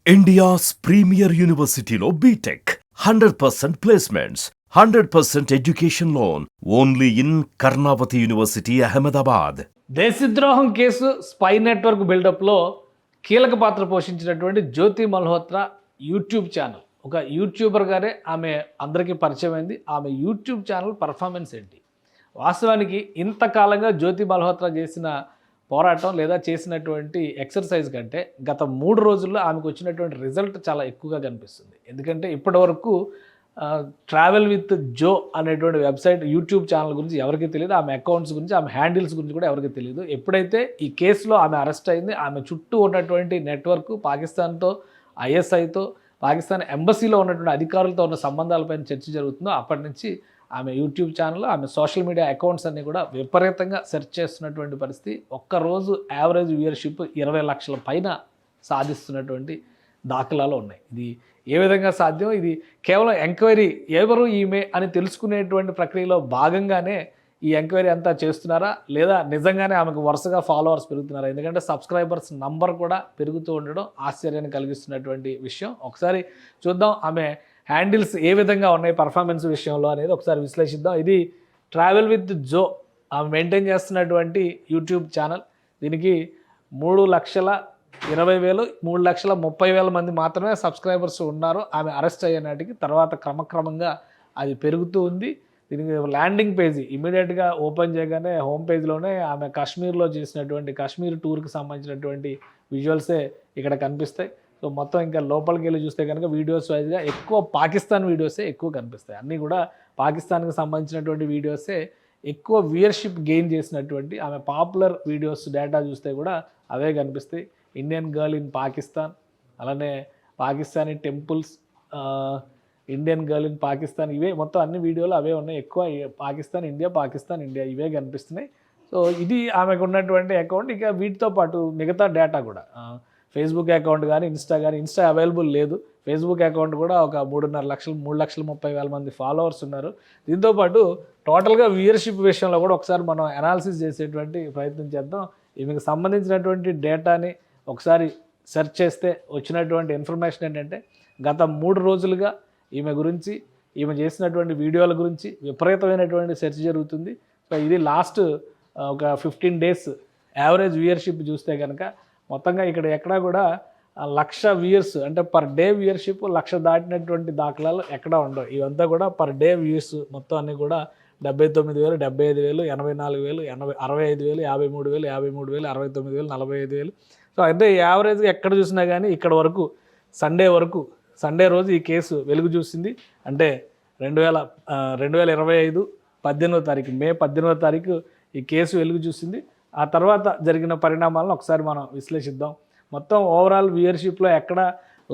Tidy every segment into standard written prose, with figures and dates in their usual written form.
India's premier university lo BTech 100% placements, 100% education loan only in Karnavati University, Ahmedabad. దేశద్రోహం కేసు spy network బిల్డప్లో కీలక పాత్ర పోషించినటువంటి జ్యోతి మల్హోత్రా యూట్యూబ్ ఛానల్, ఒక యూట్యూబర్ గారే ఆమె అందరికీ పరిచయం అయింది. ఆమె యూట్యూబ్ ఛానల్ పర్ఫార్మెన్స్ ఏంటి? వాస్తవానికి ఇంతకాలంగా జ్యోతి మల్హోత్రా చేసిన పోరాటం లేదా చేసినటువంటి ఎక్సర్సైజ్ కంటే గత 3 రోజుల్లో ఆమెకు వచ్చినటువంటి రిజల్ట్ చాలా ఎక్కువగా కనిపిస్తుంది. ఎందుకంటే ఇప్పటివరకు ట్రావెల్ విత్ జో అనేటువంటి వెబ్సైట్, యూట్యూబ్ ఛానల్ గురించి ఎవరికీ తెలియదు. ఆమె అకౌంట్స్ గురించి, ఆమె హ్యాండిల్స్ గురించి కూడా ఎవరికీ తెలియదు. ఎప్పుడైతే ఈ కేసులో ఆమె అరెస్ట్ అయింది, ఆమె చుట్టూ ఉన్నటువంటి నెట్వర్క్ పాకిస్తాన్తో, ఐఎస్ఐతో, పాకిస్తాన్ ఎంబసీలో ఉన్నటువంటి అధికారులతో ఉన్న సంబంధాలపైన చర్చ జరుగుతుందో అప్పటి నుంచి ఆమె యూట్యూబ్ ఛానల్, ఆమె సోషల్ మీడియా అకౌంట్స్ అన్నీ కూడా విపరీతంగా సెర్చ్ చేస్తున్నటువంటి పరిస్థితి. ఒక్కరోజు యావరేజ్ వ్యూయర్షిప్ 20 లక్షల పైన సాధిస్తున్నటువంటి దాఖలాలు ఉన్నాయి. ఇది ఏ విధంగా సాధ్యం? ఇది కేవలం ఎంక్వైరీ, ఎవరు ఈమె అని తెలుసుకునేటువంటి ప్రక్రియలో భాగంగానే ఈ ఎంక్వైరీ అంతా చేస్తున్నారా, లేదా నిజంగానే ఆమెకు వరుసగా ఫాలోవర్స్ పెరుగుతున్నారా? ఎందుకంటే సబ్స్క్రైబర్స్ నంబర్ కూడా పెరుగుతూ ఉండడం ఆశ్చర్యాన్ని కలిగిస్తున్నటువంటి విషయం. ఒకసారి చూద్దాం ఆమె హ్యాండిల్స్ ఏ విధంగా ఉన్నాయి పర్ఫార్మెన్స్ విషయంలో అనేది ఒకసారి విశ్లేషిద్దాం. ఇది ట్రావెల్ విత్ జో ఆమె మెయింటైన్ చేస్తున్నటువంటి యూట్యూబ్ ఛానల్. దీనికి 3,20,000, 3,30,000 మంది మాత్రమే సబ్స్క్రైబర్స్ ఉన్నారు ఆమె అరెస్ట్ అయ్యే నాటికి. తర్వాత క్రమక్రమంగా అది పెరుగుతూ ఉంది. దీనికి ల్యాండింగ్ పేజీ ఇమీడియట్గా ఓపెన్ చేయగానే హోమ్ పేజ్లోనే ఆమె కాశ్మీర్లో చేసినటువంటి కాశ్మీర్ టూర్కి సంబంధించినటువంటి విజువల్సే ఇక్కడ కనిపిస్తాయి. సో మొత్తం ఇంకా లోపలికి వెళ్ళి చూస్తే కనుక వీడియోస్ వైజ్గా ఎక్కువ పాకిస్తాన్ వీడియోసే ఎక్కువ కనిపిస్తాయి. అన్నీ కూడా పాకిస్తాన్కి సంబంధించినటువంటి వీడియోసే ఎక్కువ వ్యూయర్షిప్ గెయిన్ చేసినటువంటి. ఆమె పాపులర్ వీడియోస్ డేటా చూస్తే కూడా అవే కనిపిస్తాయి. ఇండియన్ గర్ల్ ఇన్ పాకిస్తాన్, అలానే Pakistani temples, Indian girl in Pakistan, ఇవే మొత్తం అన్ని వీడియోలు అవే ఉన్నాయి. ఎక్కువ పాకిస్తాన్ ఇండియా ఇవే కనిపిస్తున్నాయి. సో ఇది ఆమెకు ఉన్నటువంటి అకౌంట్. ఇక వీటితో పాటు మిగతా డేటా కూడా ఫేస్బుక్ అకౌంట్ కానీ, ఇన్స్టా అవైలబుల్ లేదు. ఫేస్బుక్ అకౌంట్ కూడా ఒక 3.5 లక్షలు, 3,30,000 మంది ఫాలోవర్స్ ఉన్నారు. దీంతోపాటు టోటల్గా వ్యూయర్షిప్ విషయంలో కూడా ఒకసారి మనం అనాలిసిస్ చేసేటువంటి ప్రయత్నం చేద్దాం. ఈమెకు సంబంధించినటువంటి డేటాని ఒకసారి సెర్చ్ చేస్తే వచ్చినటువంటి ఇన్ఫర్మేషన్ ఏంటంటే, గత 3 రోజులుగా ఈమె గురించి, ఈమె చేసినటువంటి వీడియోల గురించి విపరీతమైనటువంటి సెర్చ్ జరుగుతుంది. సో ఇది లాస్ట్ ఒక 15 days యావరేజ్ వ్యూయర్షిప్ చూస్తే కనుక మొత్తంగా ఇక్కడ ఎక్కడా కూడా 1,00,000 వ్యూయర్స్ అంటే పర్ డే వ్యూయర్షిప్ 1,00,000 దాటినటువంటి దాఖలాలు ఎక్కడా ఉండవు. ఇవంతా కూడా పర్ డే వ్యూస్ మొత్తం అన్నీ కూడా 79,000, 75,000, 84,000, 65,000, 53,000, 53,000, 69,000, 45,000. సో అయితే యావరేజ్గా ఎక్కడ చూసినా కానీ ఇక్కడ వరకు సండే రోజు ఈ కేసు వెలుగు చూసింది. అంటే 2025 18వ తారీఖు, మే 18వ తారీఖు ఈ కేసు వెలుగు చూసింది. ఆ తర్వాత జరిగిన పరిణామాలను ఒకసారి మనం విశ్లేషిద్దాం. మొత్తం ఓవరాల్ వ్యూయర్షిప్లో ఎక్కడ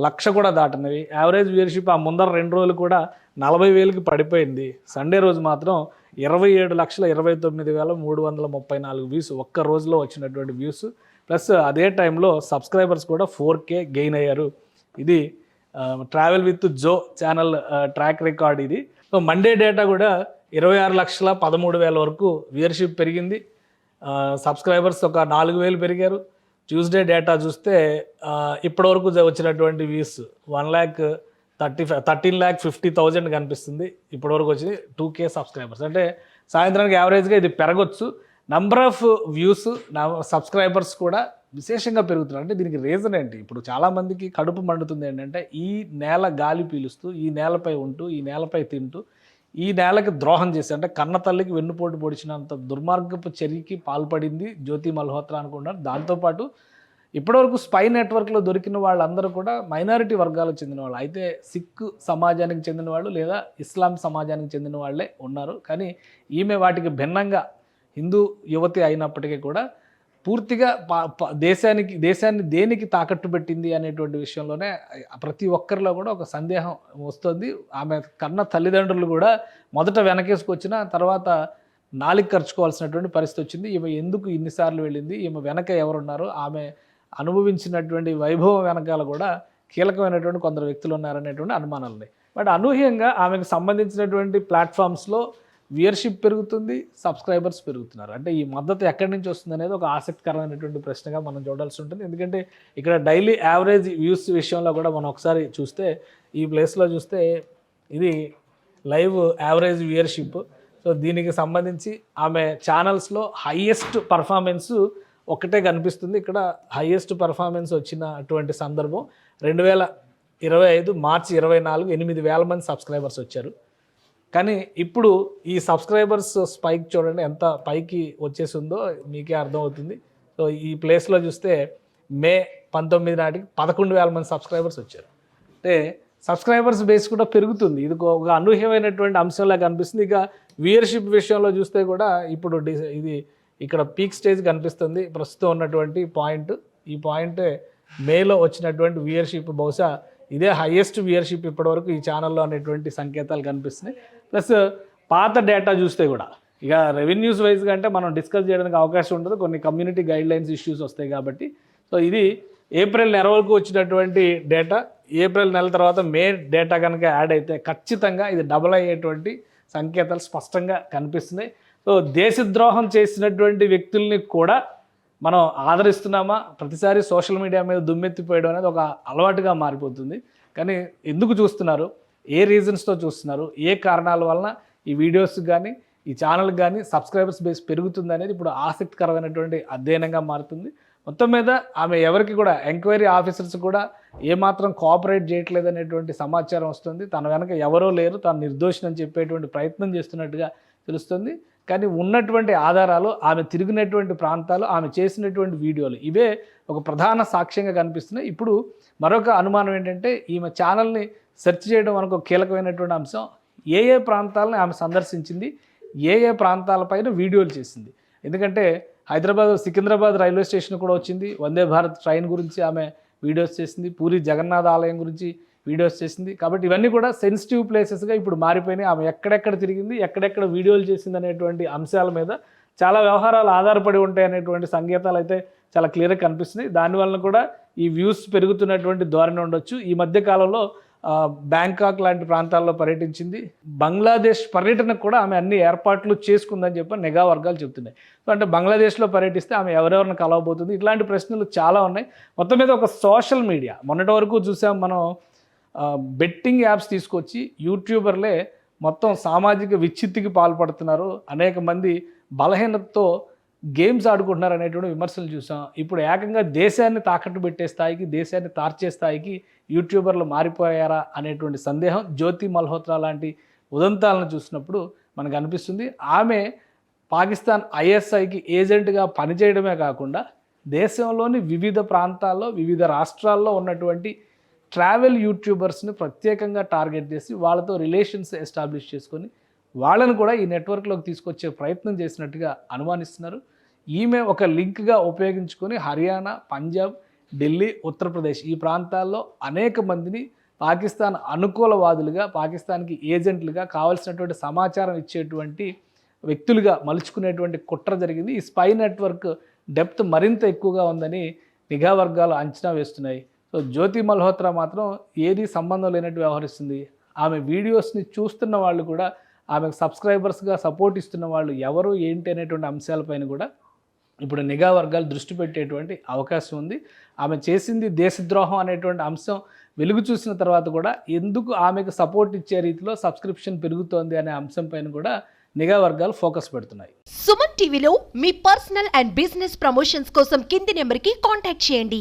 1,00,000 కూడా దాటనివి. యావరేజ్ వ్యూయర్షిప్ ఆ ముందర 2 రోజులు కూడా 40,000కి పడిపోయింది. సండే రోజు మాత్రం 27,29,334 వ్యూస్ ఒక్క రోజులో వచ్చినటువంటి వ్యూస్. ప్లస్ అదే టైంలో సబ్స్క్రైబర్స్ కూడా 4K గెయిన్ అయ్యారు. ఇది travel with Jo channel track record ఇది. సో మండే డేటా కూడా 26,13,000 వరకు వ్యూయర్షిప్ పెరిగింది. సబ్స్క్రైబర్స్ ఒక 4,000 పెరిగారు. ట్యూస్డే డేటా చూస్తే ఇప్పటివరకు వచ్చినటువంటి వ్యూస్ 13,50,000 కనిపిస్తుంది. ఇప్పటివరకు వచ్చింది 2K సబ్స్క్రైబర్స్. అంటే సాయంత్రానికి యావరేజ్గా ఇది పెరగొచ్చు. నంబర్ ఆఫ్ వ్యూస్, సబ్స్క్రైబర్స్ కూడా విశేషంగా పెరుగుతున్నారు. అంటే దీనికి రీజన్ ఏంటి? ఇప్పుడు చాలామందికి కడుపు మండుతుంది ఏంటంటే, ఈ నేల గాలి పీలుస్తూ, ఈ నేలపై ఉంటూ, ఈ నేలపై తింటూ, ఈ నేలకి ద్రోహం చేసి, అంటే కన్న తల్లికి వెన్నుపోటు పొడిచినంత దుర్మార్గపు చర్యకి పాల్పడింది జ్యోతి మల్హోత్రా అనుకున్నారు. దాంతోపాటు ఇప్పటివరకు స్పై నెట్వర్క్లో దొరికిన వాళ్ళందరూ కూడా మైనారిటీ వర్గాలకు చెందిన వాళ్ళు. అయితే సిక్ సమాజానికి చెందిన వాళ్ళు లేదా ఇస్లాం సమాజానికి చెందిన వాళ్ళే ఉన్నారు. కానీ ఈమె వాటికి భిన్నంగా హిందూ యువతి అయినప్పటికీ కూడా పూర్తిగా దేశాన్ని దేనికి తాకట్టు పెట్టింది అనేటువంటి విషయంలోనే ప్రతి ఒక్కరిలో కూడా ఒక సందేహం వస్తుంది. ఆమె కన్న తల్లిదండ్రులు కూడా మొదట వెనకేసుకొచ్చిన తర్వాత నాలిక ఖర్చుకోవాల్సినటువంటి పరిస్థితి వచ్చింది. ఈమె ఎందుకు ఇన్నిసార్లు వెళ్ళింది, ఈమె వెనక ఎవరున్నారు, ఆమె అనుభవించినటువంటి వైభవం వెనకాల కూడా కీలకమైనటువంటి కొందరు వ్యక్తులు ఉన్నారనేటువంటి అనుమానాలు ఉన్నాయి. బట్ అనూహ్యంగా ఆమెకు సంబంధించినటువంటి ప్లాట్ఫామ్స్లో వ్యూయర్షిప్ పెరుగుతుంది, సబ్స్క్రైబర్స్ పెరుగుతున్నారు. అంటే ఈ మద్దతు ఎక్కడి నుంచి వస్తుంది అనేది ఒక ఆసక్తికరమైనటువంటి ప్రశ్నగా మనం చూడాల్సి ఉంటుంది. ఎందుకంటే ఇక్కడ డైలీ యావరేజ్ వ్యూస్ విషయంలో కూడా మనం ఒకసారి చూస్తే ఈ ప్లేస్లో చూస్తే ఇది లైవ్ యావరేజ్ వ్యూయర్షిప్. సో దీనికి సంబంధించి ఆమె ఛానల్స్లో హైయెస్ట్ పర్ఫార్మెన్స్ ఒకటే కనిపిస్తుంది. ఇక్కడ హైయెస్ట్ పర్ఫార్మెన్స్ వచ్చినటువంటి సందర్భం 2025 మార్చి 24 8,000 మంది సబ్స్క్రైబర్స్ వచ్చారు. కానీ ఇప్పుడు ఈ సబ్స్క్రైబర్స్ స్పైక్ చూడండి ఎంత పైకి వచ్చేసిందో మీకే అర్థమవుతుంది. సో ఈ ప్లేస్లో చూస్తే మే 19 నాటికి 11,000 మంది సబ్స్క్రైబర్స్ వచ్చారు. అంటే సబ్స్క్రైబర్స్ బేస్ కూడా పెరుగుతుంది. ఇది ఒక అనూహ్యమైనటువంటి అంశంలా కనిపిస్తుంది. ఇక వ్యూయర్షిప్ విషయంలో చూస్తే కూడా ఇప్పుడు ఇది ఇక్కడ పీక్ స్టేజ్ కనిపిస్తుంది. ప్రస్తుతం ఉన్నటువంటి పాయింట్, ఈ పాయింట్ మేలో వచ్చినటువంటి వ్యూయర్షిప్ బహుశా ఇదే హైయెస్ట్ వ్యూయర్షిప్ ఇప్పటివరకు ఈ ఛానల్లో అనేటువంటి సంకేతాలు కనిపిస్తున్నాయి. ప్లస్ పాత డేటా చూస్తే కూడా ఇక రెవెన్యూస్ వైజ్గా అంటే మనం డిస్కస్ చేయడానికి అవకాశం ఉండదు, కొన్ని కమ్యూనిటీ గైడ్లైన్స్ ఇష్యూస్ వస్తాయి కాబట్టి. సో ఇది ఏప్రిల్ నెల వరకు వచ్చినటువంటి డేటా. ఏప్రిల్ నెల తర్వాత మే డేటా కనుక యాడ్ అయితే ఖచ్చితంగా ఇది డబుల్ అయ్యేటువంటి సంకేతాలు స్పష్టంగా కనిపిస్తున్నాయి. సో దేశద్రోహం చేసినటువంటి వ్యక్తుల్ని కూడా మనం ఆదరిస్తున్నామా? ప్రతిసారి సోషల్ మీడియా మీద దుమ్మెత్తిపోయడం అనేది ఒక అలవాటుగా మారిపోతుంది. కానీ ఎందుకు చూస్తున్నారు, ఏ రీజన్స్తో చూస్తున్నారు, ఏ కారణాల వలన ఈ వీడియోస్ కానీ ఈ ఛానల్కి కానీ సబ్స్క్రైబర్స్ బేస్ పెరుగుతుంది అనేది ఇప్పుడు ఆసక్తికరమైనటువంటి అధ్యయనంగా మారుతుంది. మొత్తం మీద ఆమె ఎవరికి కూడా ఎంక్వైరీ ఆఫీసర్స్ కూడా ఏమాత్రం కోఆపరేట్ చేయట్లేదు అనేటువంటి సమాచారం వస్తుంది. తన వెనక ఎవరో లేరు, తాను నిర్దోషిని చెప్పేటువంటి ప్రయత్నం చేస్తున్నట్టుగా తెలుస్తుంది. కానీ ఉన్నటువంటి ఆధారాలు, ఆమె తిరిగినటువంటి ప్రాంతాలు, ఆమె చేసినటువంటి వీడియోలు ఇవే ఒక ప్రధాన సాక్ష్యంగా కనిపిస్తున్నాయి. ఇప్పుడు మరొక అనుమానం ఏంటంటే ఈమె ఛానల్ని సెర్చ్ చేయడం మనకు ఒక కీలకమైనటువంటి అంశం. ఏ ఏ ప్రాంతాలను ఆమె సందర్శించింది, ఏ ఏ ప్రాంతాలపైన వీడియోలు చేసింది. ఎందుకంటే హైదరాబాద్ సికింద్రాబాద్ రైల్వే స్టేషన్ కూడా వచ్చింది, వందే భారత్ ట్రైన్ గురించి ఆమె వీడియోస్ చేసింది, పూరి జగన్నాథ ఆలయం గురించి వీడియోస్ చేసింది. కాబట్టి ఇవన్నీ కూడా సెన్సిటివ్ ప్లేసెస్గా ఇప్పుడు మారిపోయినాయి. ఆమె ఎక్కడెక్కడ తిరిగింది, ఎక్కడెక్కడ వీడియోలు చేసింది అనేటువంటి అంశాల మీద చాలా వ్యవహారాలు ఆధారపడి ఉంటాయి అనేటువంటి సంకేతాలు అయితే చాలా క్లియర్గా కనిపిస్తున్నాయి. దానివల్ల కూడా ఈ వ్యూస్ పెరుగుతున్నటువంటి ధోరణి ఉండొచ్చు. ఈ మధ్య కాలంలో బ్యాంకాక్ లాంటి ప్రాంతాల్లో పర్యటించింది. బంగ్లాదేశ్ పర్యటనకు కూడా ఆమె అన్ని ఏర్పాట్లు చేసుకుందని చెప్పి నిఘా వర్గాలు చెప్తున్నాయి. సో అంటే బంగ్లాదేశ్లో పర్యటిస్తే ఆమె ఎవరెవరిని కలవబోతుంది, ఇట్లాంటి ప్రశ్నలు చాలా ఉన్నాయి. మొత్తం మీద ఒక సోషల్ మీడియా మొన్నటి వరకు చూసాం మనం, బెట్టింగ్ యాప్స్ తీసుకొచ్చి యూట్యూబర్లే మొత్తం సామాజిక విచ్ఛిత్తికి పాల్పడుతున్నారు, అనేక మంది బలహీనతతో గేమ్స్ ఆడుకుంటున్నారు అనేటువంటి విమర్శలు చూసాం. ఇప్పుడు ఏకంగా దేశాన్ని తాకట్టు పెట్టే స్థాయికి, దేశాన్ని తార్చే స్థాయికి యూట్యూబర్లు మారిపోయారా అనేటువంటి సందేహం జ్యోతి మల్హోత్రా లాంటి ఉదంతాలను చూసినప్పుడు మనకు అనిపిస్తుంది. ఆమె పాకిస్తాన్ ఐఎస్ఐకి ఏజెంట్గా పనిచేయడమే కాకుండా దేశంలోని వివిధ ప్రాంతాల్లో, వివిధ రాష్ట్రాల్లో ఉన్నటువంటి ట్రావెల్ యూట్యూబర్స్ని ప్రత్యేకంగా టార్గెట్ చేసి వాళ్ళతో రిలేషన్స్ ఎస్టాబ్లిష్ చేసుకొని వాళ్ళను కూడా ఈ నెట్వర్క్లోకి తీసుకొచ్చే ప్రయత్నం చేసినట్టుగా అనుమానిస్తున్నారు. ఈమె ఒక లింక్గా ఉపయోగించుకొని హర్యానా, పంజాబ్, ఢిల్లీ, ఉత్తరప్రదేశ్ ఈ ప్రాంతాల్లో అనేక మందిని పాకిస్తాన్ అనుకూలవాదులుగా, పాకిస్తాన్కి ఏజెంట్లుగా, కావాల్సినటువంటి సమాచారం ఇచ్చేటువంటి వ్యక్తులుగా మలుచుకునేటువంటి కుట్ర జరిగింది. ఈ స్పై నెట్వర్క్ డెప్త్ మరింత ఎక్కువగా ఉందని నిఘా వర్గాలు అంచనా వేస్తున్నాయి. సో జ్యోతి మల్హోత్రా మాత్రం ఏది సంబంధం లేనట్టు వ్యవహరిస్తుంది. ఆమె వీడియోస్ని చూస్తున్న వాళ్ళు కూడా, ఆమెకు సబ్స్క్రైబర్స్గా సపోర్ట్ ఇస్తున్న వాళ్ళు ఎవరు ఏంటి అనేటువంటి అంశాలపైన కూడా ఇప్పుడు నిఘా వర్గాలు దృష్టి పెట్టేటువంటి అవకాశం ఉంది. ఆమె చేసింది దేశద్రోహం అనేటువంటి అంశం వెలుగు చూసిన తర్వాత కూడా ఎందుకు ఆమెకు సపోర్ట్ ఇచ్చే రీతిలో సబ్స్క్రిప్షన్ పెరుగుతోంది అనే అంశం పైన కూడా నిఘా వర్గాలు ఫోకస్ పెడుతున్నాయి. సుమన్ టీవీలో మీ పర్సనల్ అండ్ బిజినెస్ ప్రమోషన్స్ కోసం కింది నెంబర్కి కాంటాక్ట్ చేయండి.